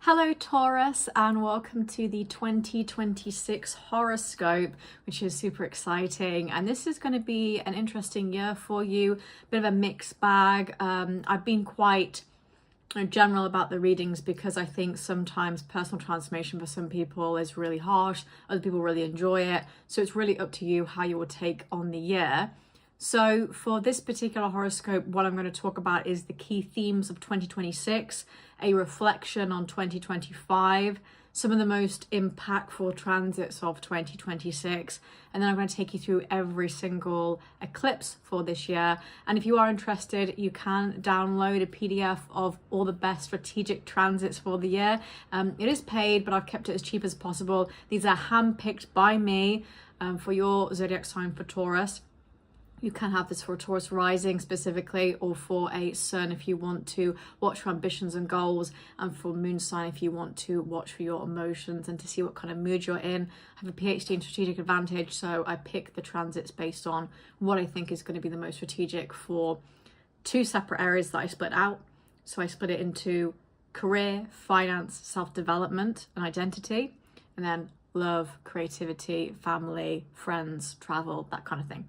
Hello Taurus, and welcome to the 2026 horoscope, which is super exciting. And this is going to be an interesting year for you, bit of a mixed bag. I've been quite general about the readings because I think sometimes personal transformation for some people is really harsh, other people really enjoy it. So it's really up to you how you will take on the year. So for this particular horoscope, what I'm going to talk about is the key themes of 2026, a reflection on 2025, some of the most impactful transits of 2026, and then I'm going to take you through every single eclipse for this year. And if you are interested, you can download a PDF of all the best strategic transits for the year. It is paid, but I've kept it as cheap as possible. These are handpicked by me for your zodiac sign for Taurus. You can have this for a Taurus rising specifically, or for a sun if you want to watch for ambitions and goals, and for moon sign if you want to watch for your emotions and to see what kind of mood you're in. I have a PhD in strategic advantage, so I pick the transits based on what I think is going to be the most strategic for two separate areas that I split out. So I split it into career, finance, self-development and identity, and then love, creativity, family, friends, travel, that kind of thing.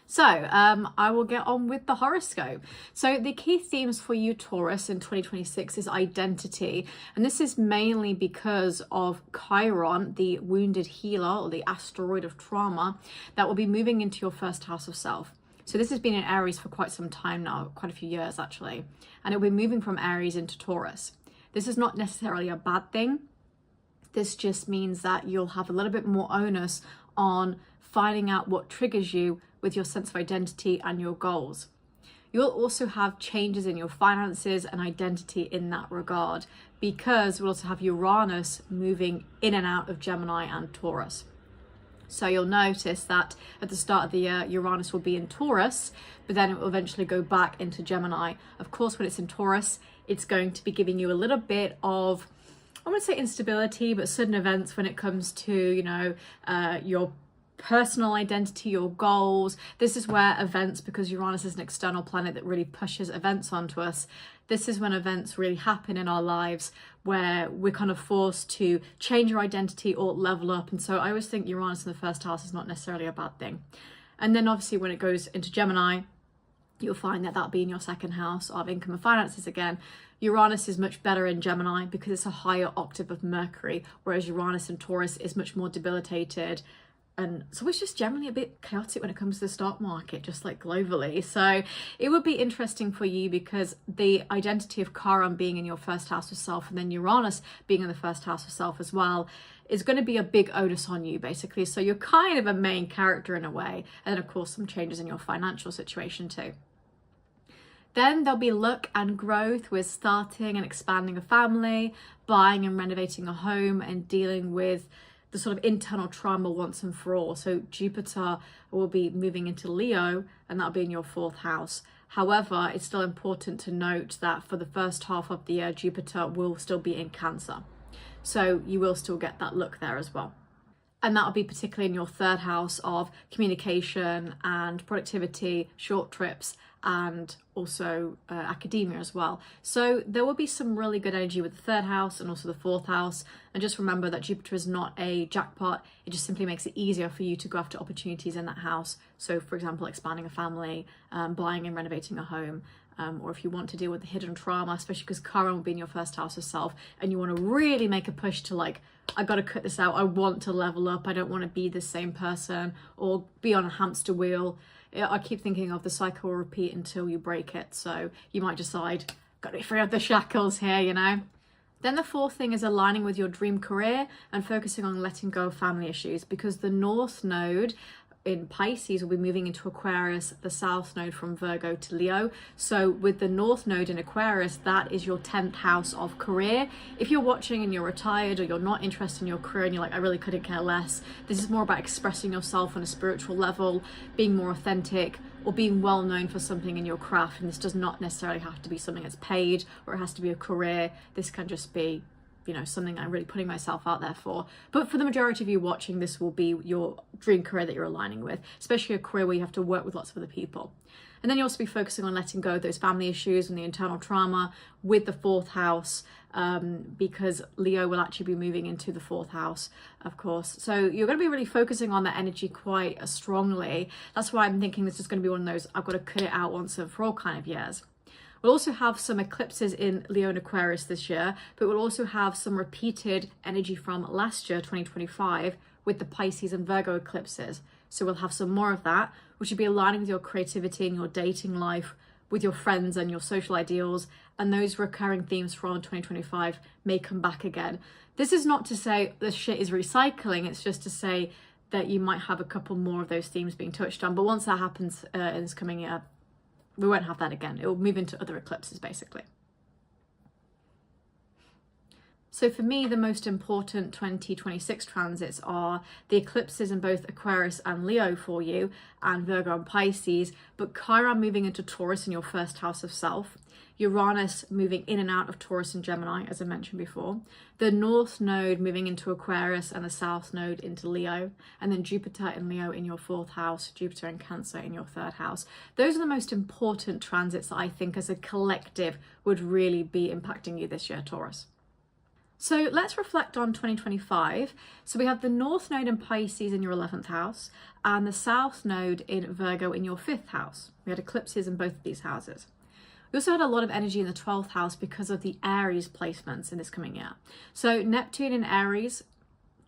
So I will get on with the horoscope. So the key themes for you, Taurus, in 2026 is identity. And this is mainly because of Chiron, the wounded healer, or the asteroid of trauma, that will be moving into your first house of self. So this has been in Aries for quite some time now, quite a few years actually. And it will be moving from Aries into Taurus. This is not necessarily a bad thing. This just means that you'll have a little bit more onus on finding out what triggers you with your sense of identity and your goals. You'll also have changes in your finances and identity in that regard, because we'll also have Uranus moving in and out of Gemini and Taurus. So you'll notice that at the start of the year, Uranus will be in Taurus, but then it will eventually go back into Gemini. Of course, when it's in Taurus, it's going to be giving you a little bit of, I wouldn't say instability, but sudden events when it comes to, your personal identity, your goals. This is where events, because Uranus is an external planet that really pushes events onto us, this is when events really happen in our lives where we're kind of forced to change our identity or level up. And so I always think Uranus in the first house is not necessarily a bad thing. And then obviously when it goes into Gemini, you'll find that that'll be in your second house of income and finances again. Uranus is much better in Gemini because it's a higher octave of Mercury, whereas Uranus in Taurus is much more debilitated. And so it's just generally a bit chaotic when it comes to the stock market, just like globally. So it would be interesting for you because the identity of Chiron being in your first house of self and then Uranus being in the first house of self as well is going to be a big onus on you, basically. So you're kind of a main character in a way. And then, of course, some changes in your financial situation too. Then there'll be luck and growth with starting and expanding a family, buying and renovating a home, and dealing with the sort of internal trauma once and for all. So Jupiter will be moving into Leo, and that'll be in your fourth house. However, it's still important to note that for the first half of the year, Jupiter will still be in Cancer. So you will still get that look there as well. And that'll be particularly in your third house of communication and productivity, short trips, and also academia as well. So there will be some really good energy with the third house and also the fourth house. And just remember that Jupiter is not a jackpot. It just simply makes it easier for you to go after opportunities in that house. So for example, expanding a family, buying and renovating a home, or if you want to deal with the hidden trauma, especially because Chiron will be in your first house of self, and you want to really make a push to like, I got to cut this out. I want to level up. I don't want to be the same person or be on a hamster wheel. I keep thinking of the cycle will repeat until you break it. So you might decide, got to be free of the shackles here, Then the fourth thing is aligning with your dream career and focusing on letting go of family issues, because the North Node in Pisces will be moving into Aquarius, the South Node from Virgo to Leo. So with the North Node in Aquarius, that is your 10th house of career. If you're watching and you're retired or you're not interested in your career and you're like, I really couldn't care less, this is more about expressing yourself on a spiritual level, being more authentic, or being well known for something in your craft. And this does not necessarily have to be something that's paid, or it has to be a career. This can just be something I'm really putting myself out there for. But for the majority of you watching, this will be your dream career that you're aligning with, especially a career where you have to work with lots of other people. And then you'll also be focusing on letting go of those family issues and the internal trauma with the fourth house, because Leo will actually be moving into the fourth house, of course. So you're going to be really focusing on that energy quite strongly. That's why I'm thinking this is going to be one of those I've got to cut it out once and for all kind of years. We'll also have some eclipses in Leo and Aquarius this year, but we'll also have some repeated energy from last year, 2025, with the Pisces and Virgo eclipses. So we'll have some more of that, which will be aligning with your creativity and your dating life, with your friends and your social ideals, and those recurring themes from 2025 may come back again. This is not to say the shit is recycling, it's just to say that you might have a couple more of those themes being touched on, but once that happens in this coming year, we won't have that again. It will move into other eclipses, basically. So for me, the most important 2026 transits are the eclipses in both Aquarius and Leo for you, and Virgo and Pisces, but Chiron moving into Taurus in your first house of self, Uranus moving in and out of Taurus and Gemini, as I mentioned before, the North Node moving into Aquarius and the South Node into Leo, and then Jupiter in Leo in your fourth house, Jupiter in Cancer in your third house. Those are the most important transits that I think as a collective would really be impacting you this year, Taurus. So let's reflect on 2025. So we have the North Node in Pisces in your 11th house and the South Node in Virgo in your 5th house. We had eclipses in both of these houses. We also had a lot of energy in the 12th house because of the Aries placements in this coming year. So Neptune in Aries,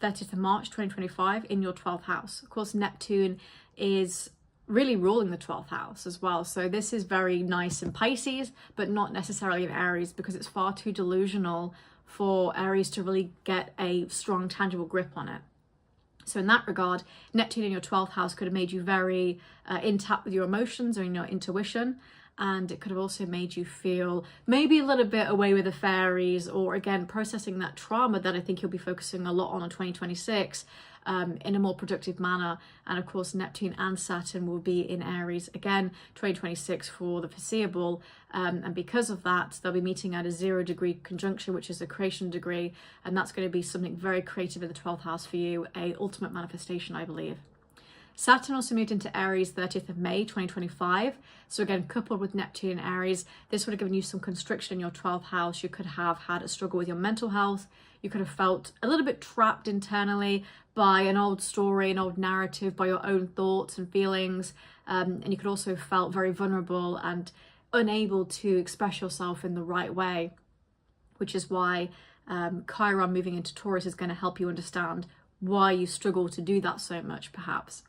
30th of March 2025 in your 12th house. Of course, Neptune is really ruling the 12th house as well. So this is very nice in Pisces, but not necessarily in Aries because it's far too delusional for Aries to really get a strong, tangible grip on it. So in that regard, Neptune in your 12th house could have made you very in tap with your emotions or in your intuition. And it could have also made you feel maybe a little bit away with the fairies, or again, processing that trauma that I think you'll be focusing a lot on in 2026 in a more productive manner. And of course, Neptune and Saturn will be in Aries again, 2026 for the foreseeable. And because of that, they'll be meeting at a 0-degree conjunction, which is a creation degree. And that's going to be something very creative in the 12th house for you, a ultimate manifestation, I believe. Saturn also moved into Aries 30th of May 2025. So again, coupled with Neptune and Aries, this would have given you some constriction in your 12th house. You could have had a struggle with your mental health. You could have felt a little bit trapped internally by an old story, an old narrative, by your own thoughts and feelings. And you could also have felt very vulnerable and unable to express yourself in the right way, which is why Chiron moving into Taurus is going to help you understand why you struggle to do that so much, perhaps.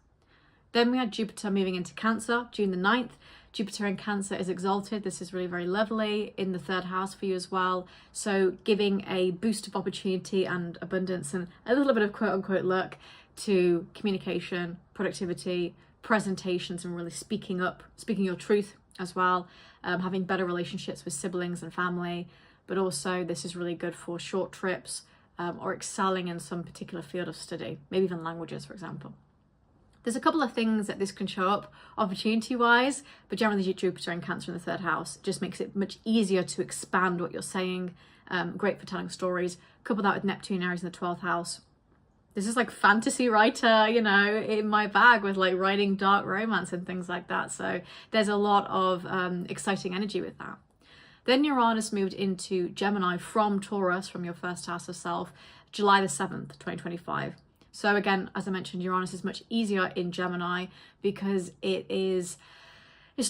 Then we had Jupiter moving into Cancer, June the 9th. Jupiter in Cancer is exalted. This is really very lovely in the third house for you as well. So giving a boost of opportunity and abundance and a little bit of quote unquote luck to communication, productivity, presentations, and really speaking up, speaking your truth as well. Having better relationships with siblings and family. But also this is really good for short trips or excelling in some particular field of study, maybe even languages, for example. There's a couple of things that this can show up opportunity-wise, but generally Jupiter and Cancer in the third house just makes it much easier to expand what you're saying. Great for telling stories. Couple that with Neptune Aries in the 12th house. This is like fantasy writer, you know, in my bag with like writing dark romance and things like that. So there's a lot of exciting energy with that. Then Uranus moved into Gemini from Taurus, from your first house of self, July the 7th, 2025. So again, as I mentioned, Uranus is much easier in Gemini because it's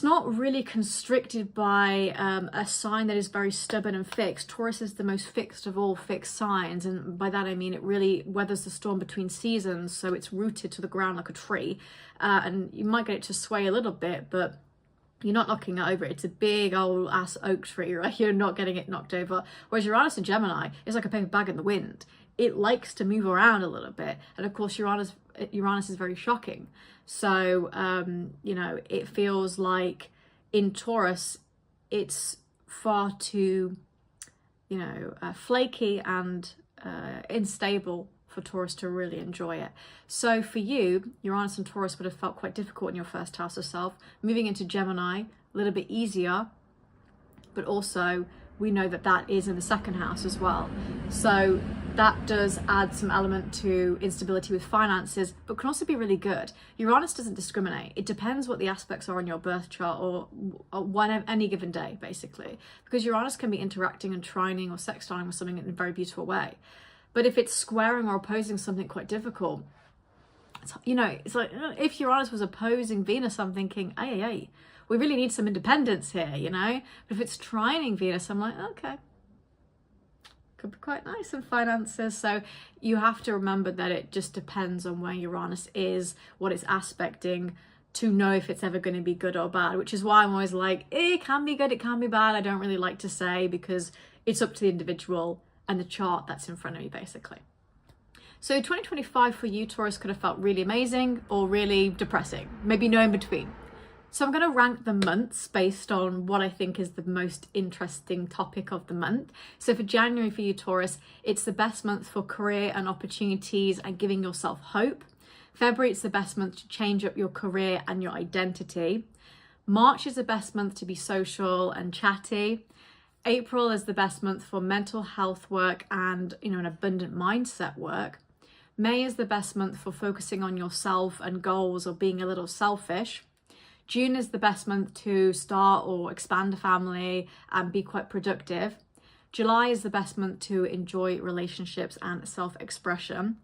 not really constricted by a sign that is very stubborn and fixed. Taurus is the most fixed of all fixed signs. And by that, I mean, it really weathers the storm between seasons. So it's rooted to the ground like a tree. And you might get it to sway a little bit, but you're not knocking it over. It's a big old ass oak tree, right? You're not getting it knocked over. Whereas Uranus in Gemini is like a paper bag in the wind. It likes to move around a little bit. And of course, Uranus is very shocking. So, you know, it feels like in Taurus, it's far too, you know, flaky and unstable for Taurus to really enjoy it. So for you, Uranus and Taurus would have felt quite difficult in your first house of self. Moving into Gemini, a little bit easier, but also we know that that is in the second house as well. So that does add some element to instability with finances, but can also be really good. Uranus doesn't discriminate. It depends what the aspects are on your birth chart or any given day, basically, because Uranus can be interacting and trining or sextiling with something in a very beautiful way. But if it's squaring or opposing something quite difficult, it's like if Uranus was opposing Venus, I'm thinking, hey, we really need some independence here, But if it's trining Venus, I'm like, okay, could be quite nice in finances. So you have to remember that it just depends on where Uranus is, what it's aspecting, to know if it's ever going to be good or bad, which is why I'm always like, it can be good, it can be bad. I don't really like to say, because it's up to the individual and the chart that's in front of me, basically. So 2025 for you, Taurus, could have felt really amazing or really depressing, maybe no in between. So I'm going to rank the months based on what I think is the most interesting topic of the month. So for January for you, Taurus, it's the best month for career and opportunities and giving yourself hope. February, it's the best month to change up your career and your identity. March is the best month to be social and chatty. April is the best month for mental health work and, an abundant mindset work. May is the best month for focusing on yourself and goals or being a little selfish. June is the best month to start or expand a family and be quite productive. July is the best month to enjoy relationships and self-expression.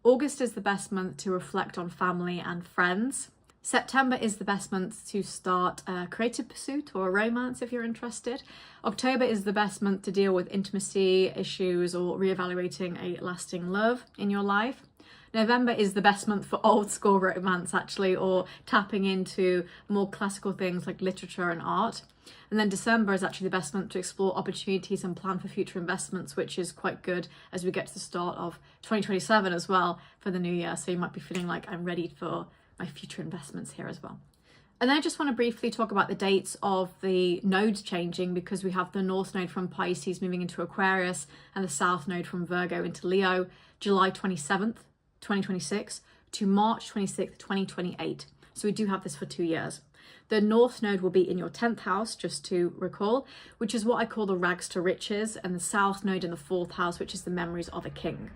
August is the best month to reflect on family and friends. September is the best month to start a creative pursuit or a romance if you're interested. October is the best month to deal with intimacy issues or reevaluating a lasting love in your life. November is the best month for old school romance, actually, or tapping into more classical things like literature and art. And then December is actually the best month to explore opportunities and plan for future investments, which is quite good as we get to the start of 2027 as well for the new year. So you might be feeling like I'm ready for my future investments here as well. And then I just want to briefly talk about the dates of the nodes changing, because we have the North node from Pisces moving into Aquarius and the South node from Virgo into Leo, July 27th, 2026 to March 26th, 2028. So we do have this for 2 years. The North node will be in your 10th house, just to recall, which is what I call the rags to riches, and the South node in the 4th house, which is the memories of a king.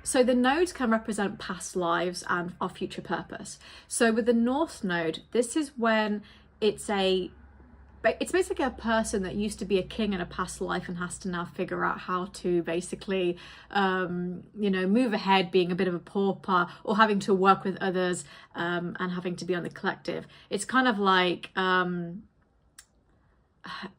So the nodes can represent past lives and our future purpose. So with the North node, this is when it's basically a person that used to be a king in a past life and has to now figure out how to basically, move ahead, being a bit of a pauper or having to work with others and having to be on the collective. It's kind of like,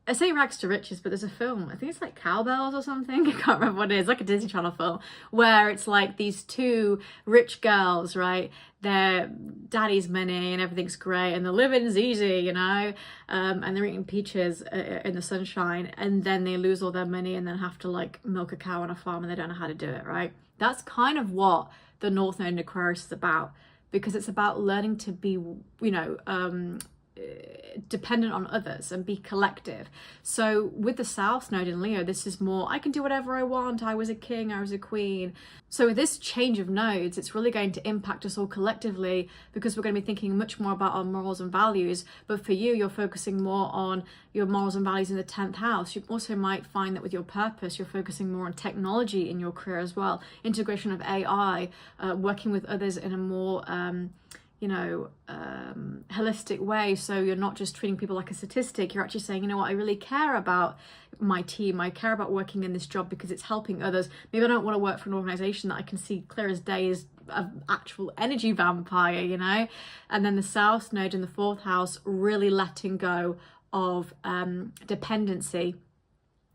I say rags to riches, but there's a film, I think it's like Cowbells or something, I can't remember what it is, like a Disney Channel film, where it's like these two rich girls, right? Their daddy's money and everything's great and the living's easy, and they're eating peaches in the sunshine, and then they lose all their money and then have to like milk a cow on a farm and they don't know how to do it, right? That's kind of what the North Node in Aquarius is about, because it's about learning to be, dependent on others and be collective. So with the South node in Leo, this is more, I can do whatever I want, I was a king, I was a queen. So with this change of nodes, it's really going to impact us all collectively, because we're going to be thinking much more about our morals and values. But for you, you're focusing more on your morals and values in the 10th house. You also might find that with your purpose, you're focusing more on technology in your career as well, integration of AI, working with others in a more holistic way. So you're not just treating people like a statistic. You're actually saying, I really care about my team. I care about working in this job because it's helping others. Maybe I don't want to work for an organization that I can see clear as day is an actual energy vampire, And then the South node in the 4th house, really letting go of dependency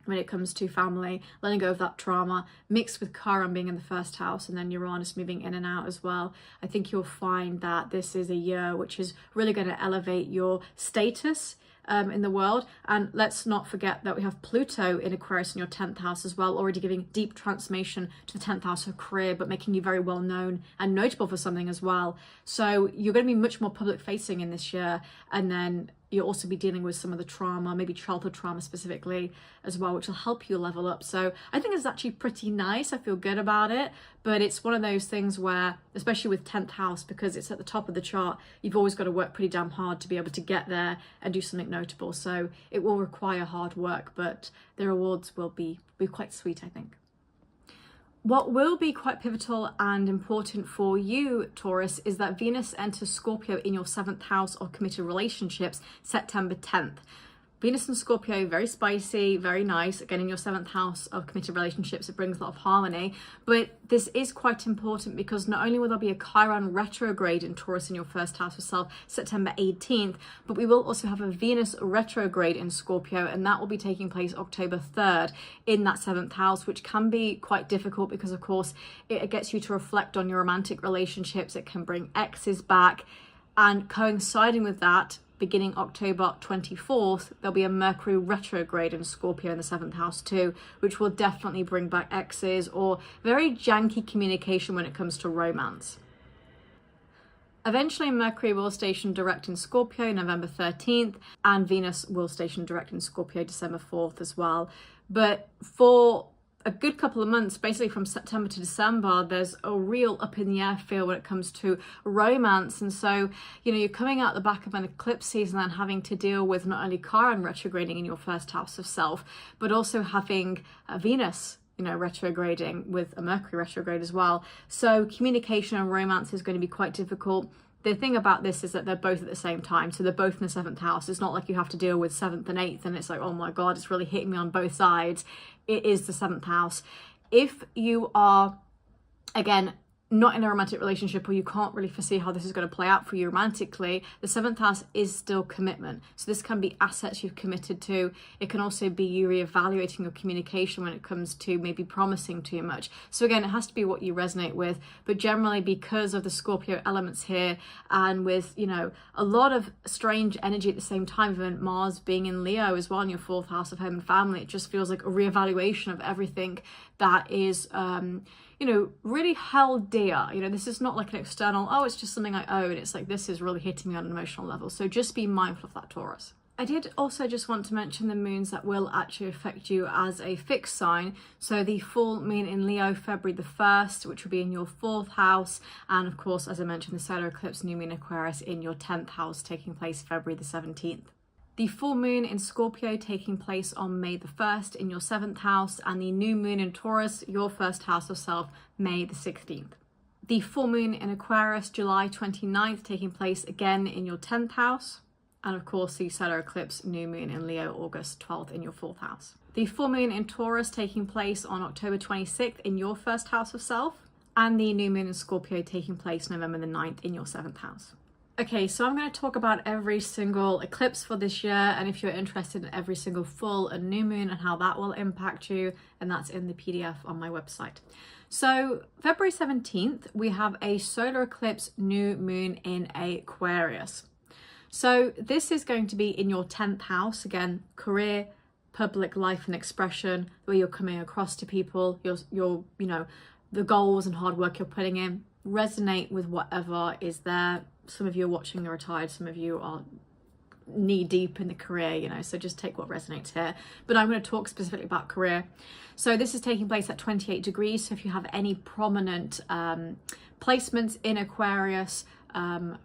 when it comes to family, letting go of that trauma, mixed with Chiron being in the 1st house and then Uranus moving in and out as well. I think you'll find that this is a year which is really going to elevate your status in the world. And let's not forget that we have Pluto in Aquarius in your 10th house as well, already giving deep transformation to the 10th house of career, but making you very well known and notable for something as well. So you're going to be much more public facing in this year. And then you'll also be dealing with some of the trauma, maybe childhood trauma specifically as well, which will help you level up. So I think it's actually pretty nice. I feel good about it, but it's one of those things where, especially with 10th house, because it's at the top of the chart, you've always got to work pretty damn hard to be able to get there and do something notable. So it will require hard work, but the rewards will be quite sweet, I think. What will be quite pivotal and important for you, Taurus, is that Venus enters Scorpio in your 7th house of committed relationships, September 10th. Venus and Scorpio, very spicy, very nice. Again, in your 7th house of committed relationships, it brings a lot of harmony. But this is quite important because not only will there be a Chiron retrograde in Taurus in your 1st house of self, September 18th, but we will also have a Venus retrograde in Scorpio, and that will be taking place October 3rd in that 7th house, which can be quite difficult because, of course, it gets you to reflect on your romantic relationships. It can bring exes back, and coinciding with that, beginning October 24th, there'll be a Mercury retrograde in Scorpio in the 7th house too, which will definitely bring back exes or very janky communication when it comes to romance. Eventually, Mercury will station direct in Scorpio November 13th, and Venus will station direct in Scorpio December 4th as well. But for a good couple of months, basically from September to December, there's a real up in the air feel when it comes to romance. And so, you know, you're coming out the back of an eclipse season and having to deal with not only Chiron retrograding in your 1st house of self, but also having Venus, you know, retrograding with a Mercury retrograde as well. So communication and romance is going to be quite difficult. The thing about this is that they're both at the same time. So they're both in the 7th house. It's not like you have to deal with 7th and 8th and it's like, oh my God, it's really hitting me on both sides. It is the 7th house. If you are, again, not in a romantic relationship or you can't really foresee how this is going to play out for you romantically, the 7th house is still commitment. So this can be assets you've committed to. It can also be you reevaluating your communication when it comes to maybe promising too much. So again, it has to be what you resonate with, but generally because of the Scorpio elements here and with, you know, a lot of strange energy at the same time, even Mars being in Leo as well in your 4th house of home and family, it just feels like a reevaluation of everything that is, you know, really held dear. You know, this is not like an external, oh, it's just something I own. It's like, this is really hitting me on an emotional level. So just be mindful of that, Taurus. I did also just want to mention the moons that will actually affect you as a fixed sign. So the full moon in Leo, February the 1st, which will be in your 4th house. And of course, as I mentioned, the solar eclipse, new moon Aquarius in your 10th house, taking place February the 17th. The full moon in Scorpio taking place on May the 1st in your 7th house, and the new moon in Taurus, your 1st house of self, May the 16th. The full moon in Aquarius, July 29th, taking place again in your 10th house. And of course, the solar eclipse, new moon in Leo, August 12th in your 4th house. The full moon in Taurus taking place on October 26th in your 1st house of self. And the new moon in Scorpio taking place November the 9th in your 7th house. Okay, so I'm going to talk about every single eclipse for this year, and if you're interested in every single full and new moon and how that will impact you, and that's in the PDF on my website. So February 17th, we have a solar eclipse new moon in Aquarius. So this is going to be in your 10th house, again, career, public life and expression, where you're coming across to people, your you know, the goals and hard work you're putting in, resonate with whatever is there. Some of you are watching the retired, some of you are knee deep in the career, you know, so just take what resonates here. But I'm going to talk specifically about career. So this is taking place at 28 degrees. So if you have any prominent placements in Aquarius,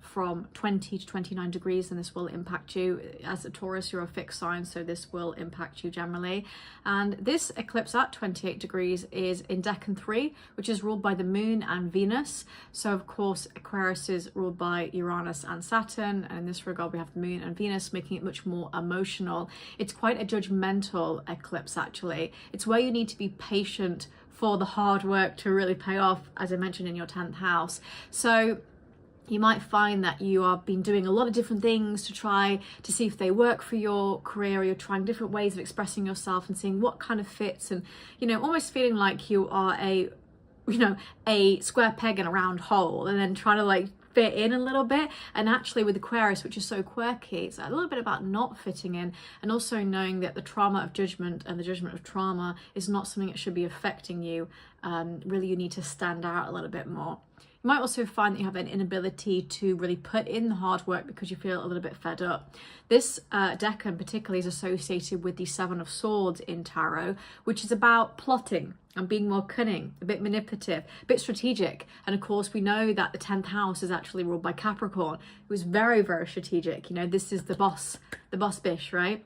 from 20 to 29 degrees, and this will impact you. As a Taurus, you're a fixed sign, so this will impact you generally. And this eclipse at 28 degrees is in Decan 3, which is ruled by the moon and Venus. So of course, Aquarius is ruled by Uranus and Saturn, and in this regard we have the moon and Venus, making it much more emotional. It's quite a judgmental eclipse actually. It's where you need to be patient for the hard work to really pay off, as I mentioned, in your 10th house. So you might find that you have been doing a lot of different things to try to see if they work for your career, or you're trying different ways of expressing yourself and seeing what kind of fits, and, you know, almost feeling like you are a square peg in a round hole, and then trying to like fit in a little bit. And actually with Aquarius, which is so quirky, it's a little bit about not fitting in, and also knowing that the trauma of judgment and the judgment of trauma is not something that should be affecting you. Really, you need to stand out a little bit more. You might also find that you have an inability to really put in the hard work because you feel a little bit fed up. This decan particularly is associated with the Seven of Swords in Tarot, which is about plotting and being more cunning, a bit manipulative, a bit strategic. And of course, we know that the 10th house is actually ruled by Capricorn, who is very, very strategic. You know, this is the boss bish, right?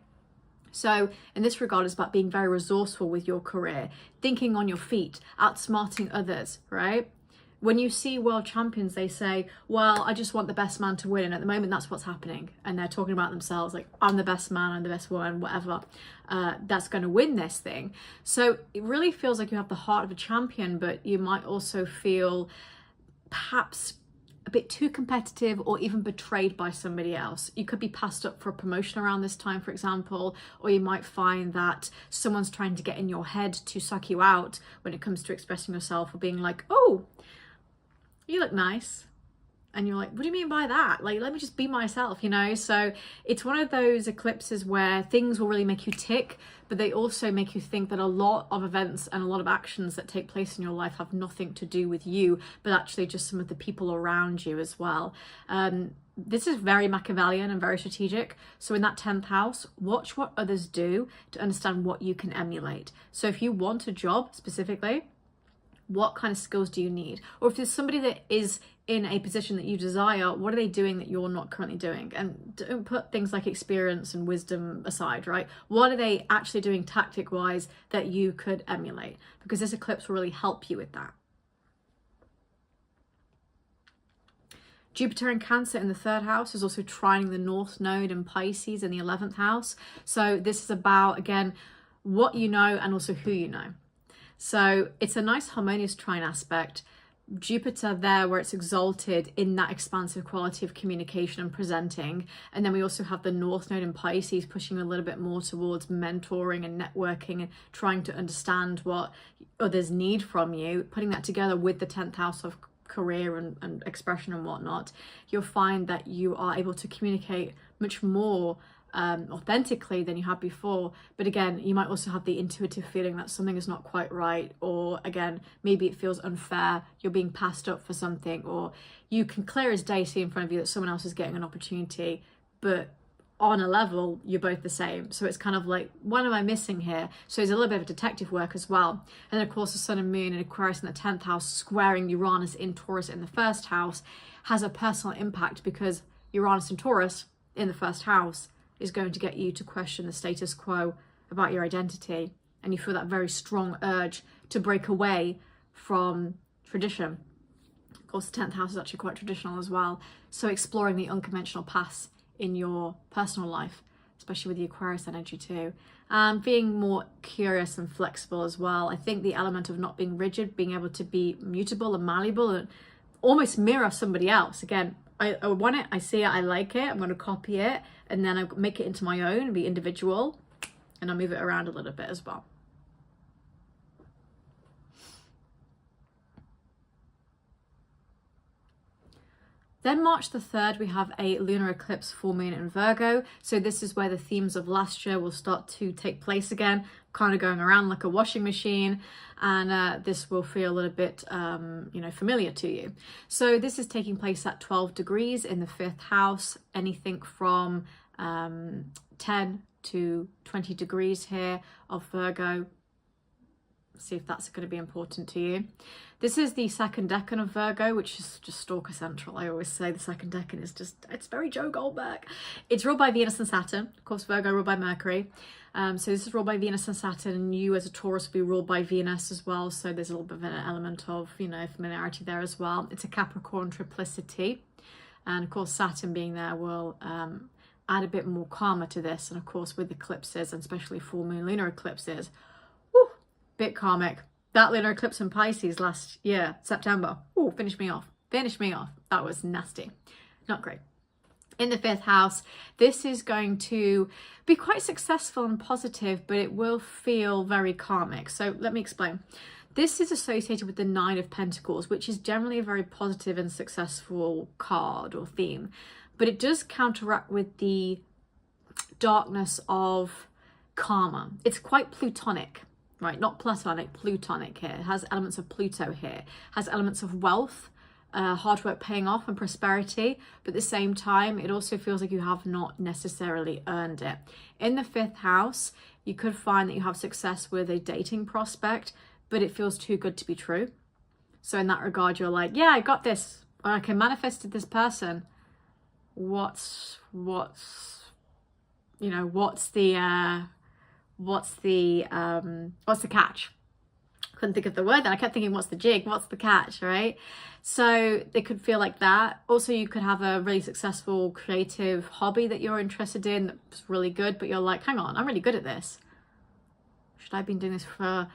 So in this regard, it's about being very resourceful with your career, thinking on your feet, outsmarting others, right? When you see world champions, they say, well, I just want the best man to win. And at the moment, that's what's happening. And they're talking about themselves like, I'm the best man, I'm the best woman, whatever. That's going to win this thing. So it really feels like you have the heart of a champion, but you might also feel perhaps a bit too competitive or even betrayed by somebody else. You could be passed up for a promotion around this time, for example, or you might find that someone's trying to get in your head to suck you out when it comes to expressing yourself, or being like, oh, you look nice. And you're like, what do you mean by that? Like, let me just be myself, you know? So it's one of those eclipses where things will really make you tick, but they also make you think that a lot of events and a lot of actions that take place in your life have nothing to do with you, but actually just some of the people around you as well. This is very Machiavellian and very strategic. So in that 10th house, watch what others do to understand what you can emulate. So if you want a job specifically, what kind of skills do you need? Or if there's somebody that is in a position that you desire, what are they doing that you're not currently doing? And don't put things like experience and wisdom aside, right? What are they actually doing tactic wise that you could emulate? Because this eclipse will really help you with that. Jupiter in Cancer in the 3rd house is also trining the North Node in Pisces in the 11th house. So this is about, again, what you know and also who you know. So it's a nice harmonious trine aspect. Jupiter there where it's exalted in that expansive quality of communication and presenting. And then we also have the North Node in Pisces pushing a little bit more towards mentoring and networking and trying to understand what others need from you. Putting that together with the 10th house of career and expression and whatnot, you'll find that you are able to communicate much more authentically than you had before. But again, you might also have the intuitive feeling that something is not quite right, or again, maybe it feels unfair, you're being passed up for something, or you can clear as day see in front of you that someone else is getting an opportunity, but on a level you're both the same. So it's kind of like, what am I missing here? So there's a little bit of detective work as well. And then of course the Sun and Moon in Aquarius in the 10th house squaring Uranus in Taurus in the 1st house has a personal impact, because Uranus in Taurus in the 1st house is going to get you to question the status quo about your identity, and you feel that very strong urge to break away from tradition. Of course, the 10th house is actually quite traditional as well, so exploring the unconventional paths in your personal life, especially with the Aquarius energy too, and being more curious and flexible as well. I think the element of not being rigid, being able to be mutable and malleable and almost mirror somebody else. Again, I want it, I see it, I like it, I'm going to copy it, and then I make it into my own and be individual, and I move it around a little bit as well. Then March the 3rd, we have a lunar eclipse, full moon in Virgo. So this is where the themes of last year will start to take place again, kind of going around like a washing machine. And this will feel a little bit, familiar to you. So this is taking place at 12 degrees in the 5th house, anything from 10 to 20 degrees here of Virgo. See if that's going to be important to you. This is the 2nd decan of Virgo, which is just Stalker Central. I always say the 2nd decan is just, it's very Joe Goldberg. It's ruled by Venus and Saturn. Of course, Virgo ruled by Mercury. So this is ruled by Venus and Saturn, and you as a Taurus will be ruled by Venus as well. So there's a little bit of an element of, familiarity there as well. It's a Capricorn triplicity. And of course, Saturn being there will add a bit more karma to this. And of course, with eclipses, and especially full moon lunar eclipses, bit karmic. That lunar eclipse in Pisces last year, September, finished me off. That was nasty. Not great. In the 5th house, this is going to be quite successful and positive, but it will feel very karmic. So let me explain. This is associated with the Nine of Pentacles, which is generally a very positive and successful card or theme, but it does counteract with the darkness of karma. It's quite plutonic, right? Not platonic, plutonic here. It has elements of Pluto here. It has elements of wealth, hard work paying off and prosperity, but at the same time, it also feels like you have not necessarily earned it. In the 5th house, you could find that you have success with a dating prospect, but it feels too good to be true. So in that regard, you're like, yeah, I got this, or I can manifest this person. What's the catch? Couldn't think of the word then. I kept thinking, what's the jig? What's the catch, right? So it could feel like that. Also, you could have a really successful creative hobby that you're interested in that's really good, but you're like, hang on, I'm really good at this. Should I have been doing this for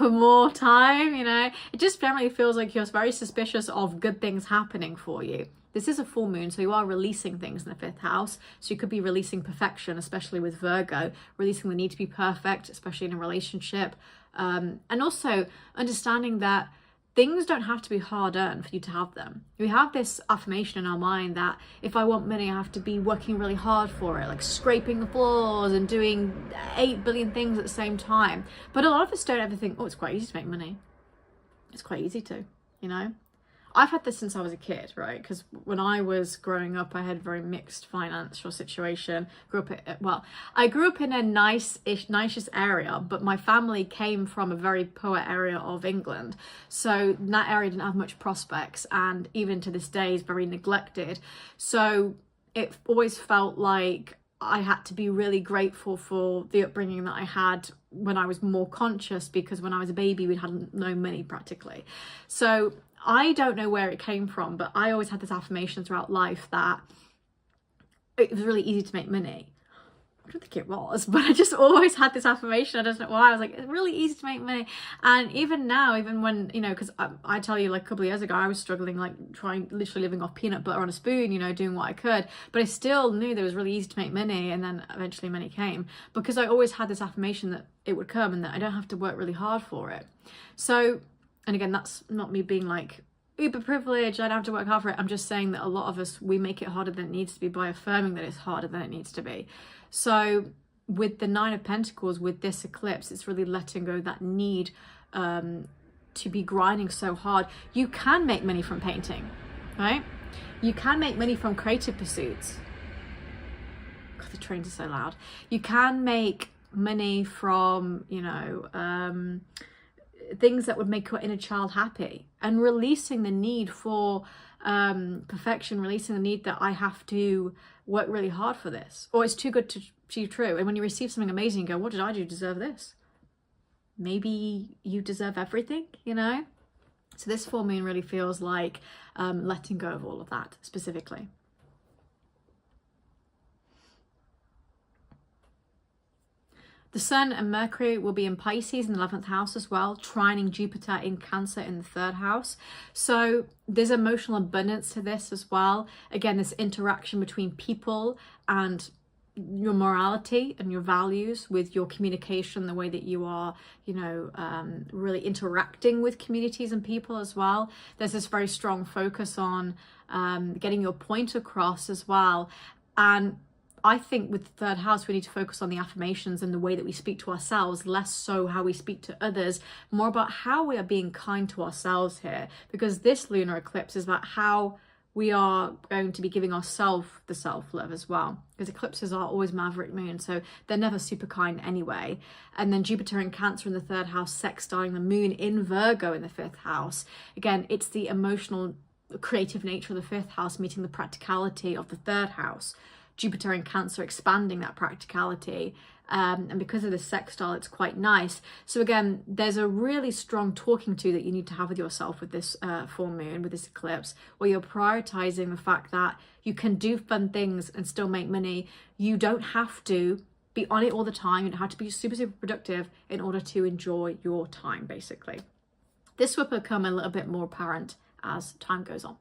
more time? You know, it just generally feels like you're very suspicious of good things happening for you. This is a full moon, so you are releasing things in the 5th house. So you could be releasing perfection, especially with Virgo, releasing the need to be perfect, especially in a relationship. And also understanding that things don't have to be hard earned for you to have them. We have this affirmation in our mind that if I want money, I have to be working really hard for it, like scraping the floors and doing 8 billion things at the same time. But a lot of us don't ever think, oh, it's quite easy to make money. It's quite easy to, you know? I've had this since I was a kid, right? Because when I was growing up, I had a very mixed financial situation. I grew up in a nice area, but my family came from a very poor area of England. So that area didn't have much prospects, and even to this day is very neglected. So it always felt like I had to be really grateful for the upbringing that I had when I was more conscious, because when I was a baby, we hadn't known money practically. So I don't know where it came from, but I always had this affirmation throughout life that it was really easy to make money. I don't think it was, but I just always had this affirmation. I don't know why. I was like, it's really easy to make money. And even now, even when, you know, because I tell you, like a couple of years ago, I was struggling, like literally living off peanut butter on a spoon, you know, doing what I could. But I still knew that it was really easy to make money. And then eventually money came, because I always had this affirmation that it would come and that I don't have to work really hard for it. So, and again, that's not me being like uber privileged, I don't have to work hard for it. I'm just saying that a lot of us, we make it harder than it needs to be by affirming that it's harder than it needs to be. So with the 9 of Pentacles, with this eclipse, it's really letting go that need to be grinding so hard. You can make money from painting, right? You can make money from creative pursuits. God, the trains are so loud. You can make money from, you know, things that would make your inner child happy, and releasing the need for perfection, releasing the need that I have to work really hard for this, or it's too good to be true. And when you receive something amazing, you go, what did I do to deserve this? Maybe you deserve everything, you know? So this full moon really feels like letting go of all of that specifically. The Sun and Mercury will be in Pisces in the 11th house as well, trining Jupiter in Cancer in the 3rd house. So there's emotional abundance to this as well. Again, this interaction between people and your morality and your values, with your communication, the way that you are, you know, really interacting with communities and people as well. There's this very strong focus on getting your point across as well. And I think with the 3rd house, we need to focus on the affirmations and the way that we speak to ourselves, less so how we speak to others, more about how we are being kind to ourselves here, because this lunar eclipse is about how we are going to be giving ourselves the self-love as well, because eclipses are always maverick moon, so they're never super kind anyway. And then Jupiter in Cancer in the 3rd house, sextiling the moon in Virgo in the 5th house. Again, it's the emotional, creative nature of the 5th house meeting the practicality of the 3rd house. Jupiter in Cancer expanding that practicality, and because of the sextile, it's quite nice. So again, there's a really strong talking to that you need to have with yourself with this full moon, with this eclipse, where you're prioritizing the fact that you can do fun things and still make money. You don't have to be on it all the time. You don't have to be super productive in order to enjoy your time, basically. This will become a little bit more apparent as time goes on.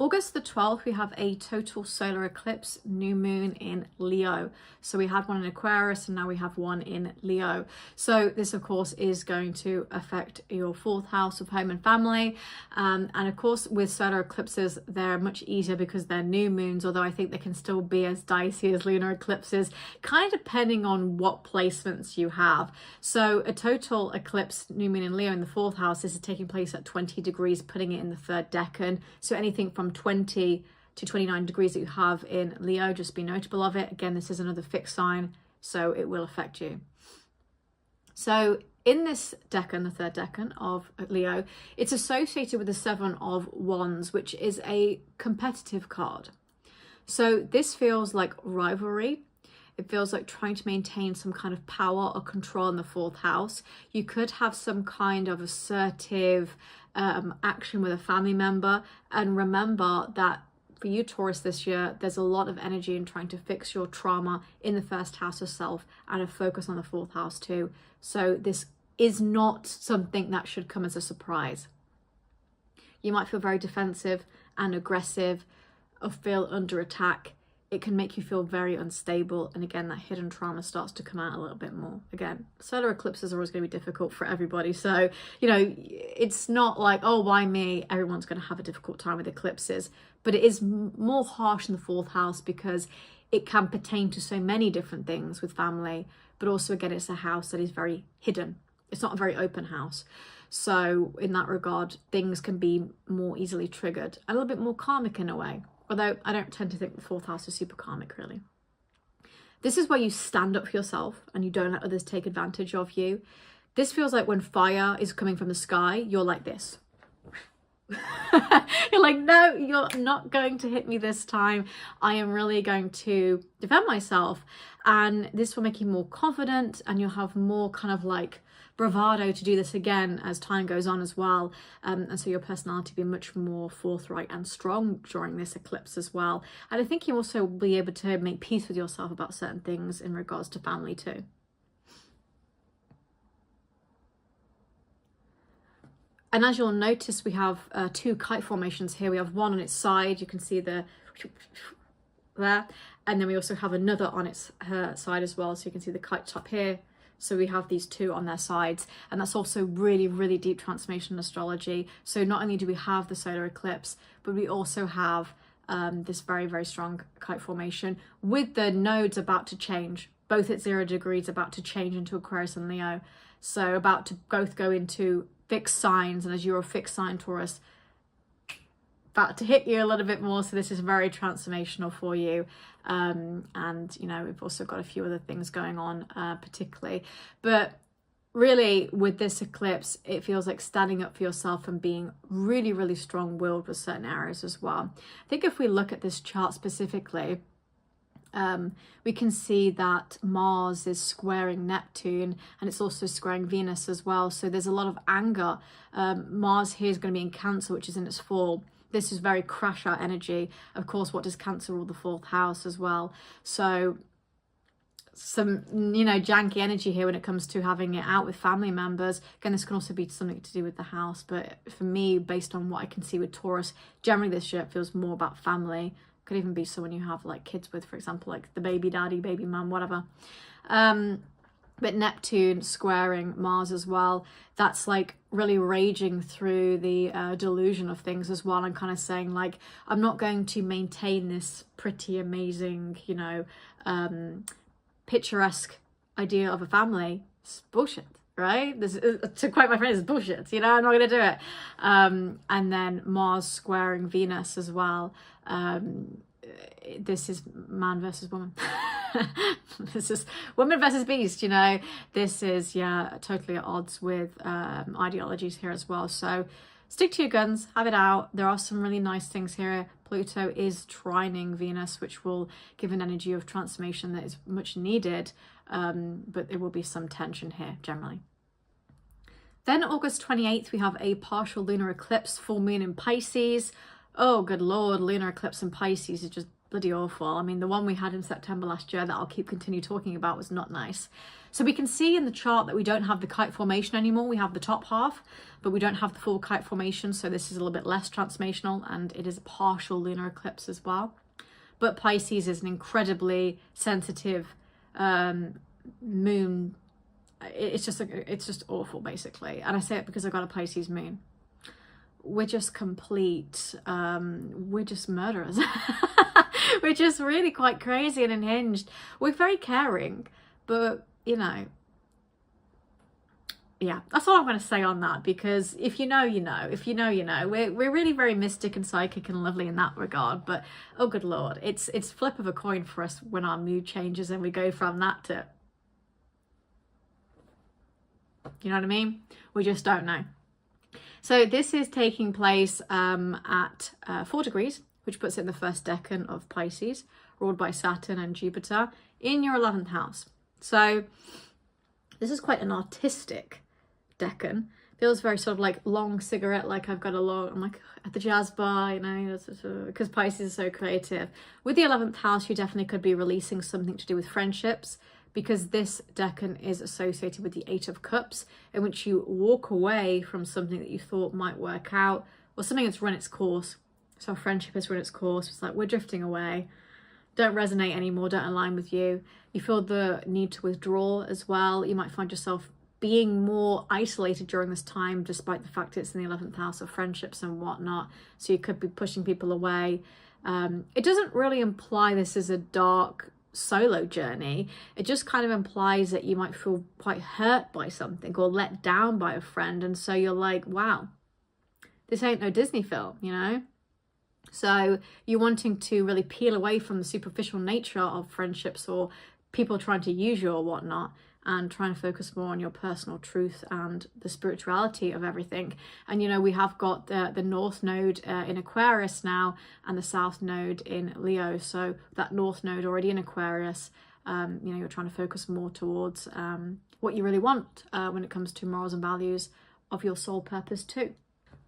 August the 12th, we have a total solar eclipse, new moon in Leo. So we had one in Aquarius and now we have one in Leo. So this, of course, is going to affect your 4th house of home and family. And of course, with solar eclipses, they're much easier because they're new moons, although I think they can still be as dicey as lunar eclipses, kind of depending on what placements you have. So a total eclipse, new moon in Leo in the 4th house, this is taking place at 20 degrees, putting it in the 3rd decan. So anything from 20 to 29 degrees that you have in Leo, just be notable of it. Again, this is another fixed sign, so it will affect you. So in this decan, the 3rd decan of Leo, it's associated with the 7 of Wands, which is a competitive card. So this feels like rivalry. It feels like trying to maintain some kind of power or control in the 4th house. You could have some kind of assertive action with a family member. And remember that for you, Taurus, this year, there's a lot of energy in trying to fix your trauma in the 1st house of self and a focus on the 4th house too. So this is not something that should come as a surprise. You might feel very defensive and aggressive or feel under attack. It can make you feel very unstable. And again, that hidden trauma starts to come out a little bit more. Again, solar eclipses are always going to be difficult for everybody. So, you know, it's not like, oh, why me? Everyone's going to have a difficult time with eclipses. But it is more harsh in the 4th house because it can pertain to so many different things with family. But also, again, it's a house that is very hidden. It's not a very open house. So in that regard, things can be more easily triggered, a little bit more karmic in a way. Although I don't tend to think the 4th house is super karmic, really. This is where you stand up for yourself and you don't let others take advantage of you. This feels like when fire is coming from the sky, you're like this. You're like, no, you're not going to hit me this time. I am really going to defend myself. And this will make you more confident and you'll have more kind of like bravado to do this again as time goes on as well. And so your personality will be much more forthright and strong during this eclipse as well. And I think you also will be able to make peace with yourself about certain things in regards to family too. And as you'll notice, we have 2 kite formations here. We have one on its side. You can see the there. And then we also have another on its side as well. So you can see the kite top here. So we have these 2 on their sides. And that's also really, really deep transformation in astrology. So not only do we have the solar eclipse, but we also have this very, very strong kite formation with the nodes about to change, both at 0 degrees, about to change into Aquarius and Leo. So about to both go into fixed signs, and as you're a fixed sign, Taurus, about to hit you a little bit more. So this is very transformational for you. And, you know, we've also got a few other things going on, particularly. But really, with this eclipse, it feels like standing up for yourself and being really, really strong-willed with certain areas as well. I think if we look at this chart specifically, we can see that Mars is squaring Neptune and it's also squaring Venus as well. So there's a lot of anger. Mars here is going to be in Cancer, which is in its fall. This is very crash out energy. Of course, what does Cancer rule? The 4th house as well. So some, you know, janky energy here when it comes to having it out with family members. Again, this can also be something to do with the house. But for me, based on what I can see with Taurus, generally this year it feels more about family. Could even be someone you have like kids with, for example, like the baby daddy, baby mum, whatever. But Neptune squaring Mars as well, that's like really raging through the delusion of things as well, and kind of saying like, I'm not going to maintain this pretty amazing, you know, picturesque idea of a family. It's bullshit, right? This is, to quote my friend, it's bullshit, you know, I'm not going to do it. And then Mars squaring Venus as well. This is man versus woman. This is woman versus beast, you know. This is, yeah, totally at odds with ideologies here as well. So stick to your guns, have it out. There are some really nice things here. Pluto is trining Venus, which will give an energy of transformation that is much needed, but there will be some tension here generally. Then August 28th, we have a partial lunar eclipse, full moon in Pisces. Oh, good Lord, lunar eclipse in Pisces is just bloody awful. I mean, the one we had in September last year that I'll continue talking about was not nice. So we can see in the chart that we don't have the kite formation anymore. We have the top half, but we don't have the full kite formation. So this is a little bit less transformational, and it is a partial lunar eclipse as well. But Pisces is an incredibly sensitive moon. It's just awful, basically. And I say it because I've got a Pisces moon. We're just complete, we're just murderers. We're just really quite crazy and unhinged. We're very caring, but you know, yeah, that's all I'm going to say on that, because if you know, you know. If you know, you know. We're really very mystic and psychic and lovely in that regard, but oh good lord, it's flip of a coin for us when our mood changes and we go from that to, you know what I mean? We just don't know. So this is taking place at 4 degrees, which puts it in the first decan of Pisces, ruled by Saturn and Jupiter, in your 11th house. So this is quite an artistic decan. Feels very sort of like long cigarette, like I've got a long, I'm like at the jazz bar, you know, because Pisces is so creative. With the 11th house, you definitely could be releasing something to do with friendships, because this decan is associated with the 8 of Cups, in which you walk away from something that you thought might work out, or something that's run its course. So a friendship has run its course. It's like, we're drifting away, don't resonate anymore, don't align with you. You feel the need to withdraw as well. You might find yourself being more isolated during this time, despite the fact it's in the 11th house of friendships and whatnot. So you could be pushing people away. It doesn't really imply this is a dark solo journey. It just kind of implies that you might feel quite hurt by something or let down by a friend, and so you're like, wow, this ain't no Disney film, you know. So you're wanting to really peel away from the superficial nature of friendships or people trying to use you or whatnot, and trying to focus more on your personal truth and the spirituality of everything. And you know, we have got the North Node in Aquarius now, and the South Node in Leo. So that North Node already in Aquarius, you know, you're trying to focus more towards what you really want when it comes to morals and values of your soul purpose too.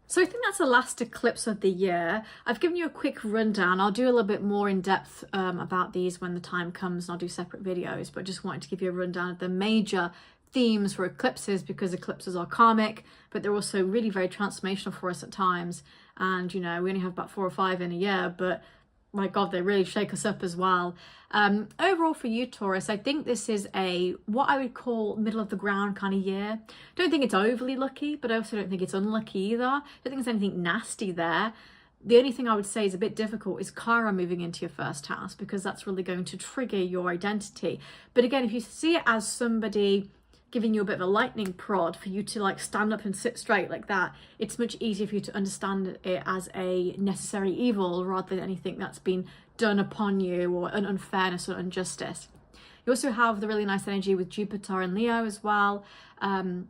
So I think that's the last eclipse of the year. I've given you a quick rundown. I'll do a little bit more in depth about these when the time comes, and I'll do separate videos, but just wanted to give you a rundown of the major themes for eclipses, because eclipses are karmic, but they're also really very transformational for us at times. And, you know, we only have about 4 or 5 in a year, but my God, they really shake us up as well. Overall for you, Taurus, I think this is what I would call middle of the ground kind of year. Don't think it's overly lucky, but I also don't think it's unlucky either. I don't think there's anything nasty there. The only thing I would say is a bit difficult is Chiron moving into your first house, because that's really going to trigger your identity. But again, if you see it as somebody giving you a bit of a lightning prod for you to like stand up and sit straight like that, it's much easier for you to understand it as a necessary evil rather than anything that's been done upon you, or an unfairness or injustice. You also have the really nice energy with Jupiter and Leo as well. And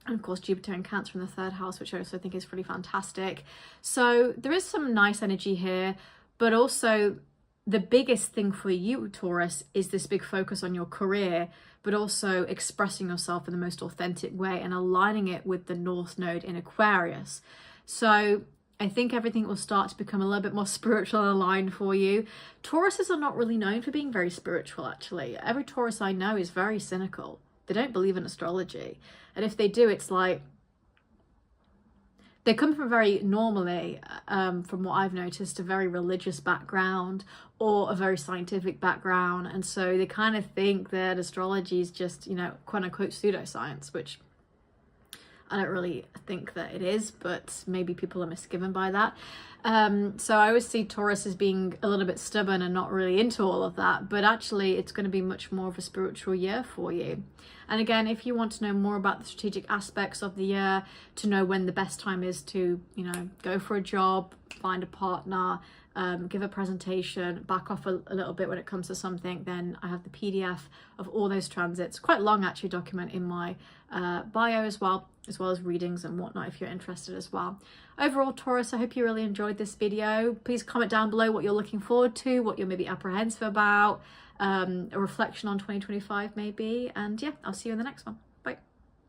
of course Jupiter and Cancer in the 3rd house, which I also think is pretty fantastic. So there is some nice energy here, but also the biggest thing for you, Taurus, is this big focus on your career, but also expressing yourself in the most authentic way and aligning it with the North Node in Aquarius. So I think everything will start to become a little bit more spiritual and aligned for you. Tauruses are not really known for being very spiritual, actually. Every Taurus I know is very cynical. They don't believe in astrology. And if they do, it's like, they come from very normally, from what I've noticed, a very religious background or a very scientific background. And so they kind of think that astrology is just, you know, quote unquote pseudoscience, which I don't really think that it is, but maybe people are misgiven by that. So I always see Taurus as being a little bit stubborn and not really into all of that, but actually it's going to be much more of a spiritual year for you. And again, if you want to know more about the strategic aspects of the year, to know when the best time is to, you know, go for a job, find a partner, give a presentation, back off a little bit when it comes to something, then I have the PDF of all those transits, quite long actually, document in my bio as well as readings and whatnot if you're interested as well. Overall, Taurus, I hope you really enjoyed this video. Please comment down below what you're looking forward to, what you're maybe apprehensive about, a reflection on 2025 maybe, and yeah, I'll see you in the next one.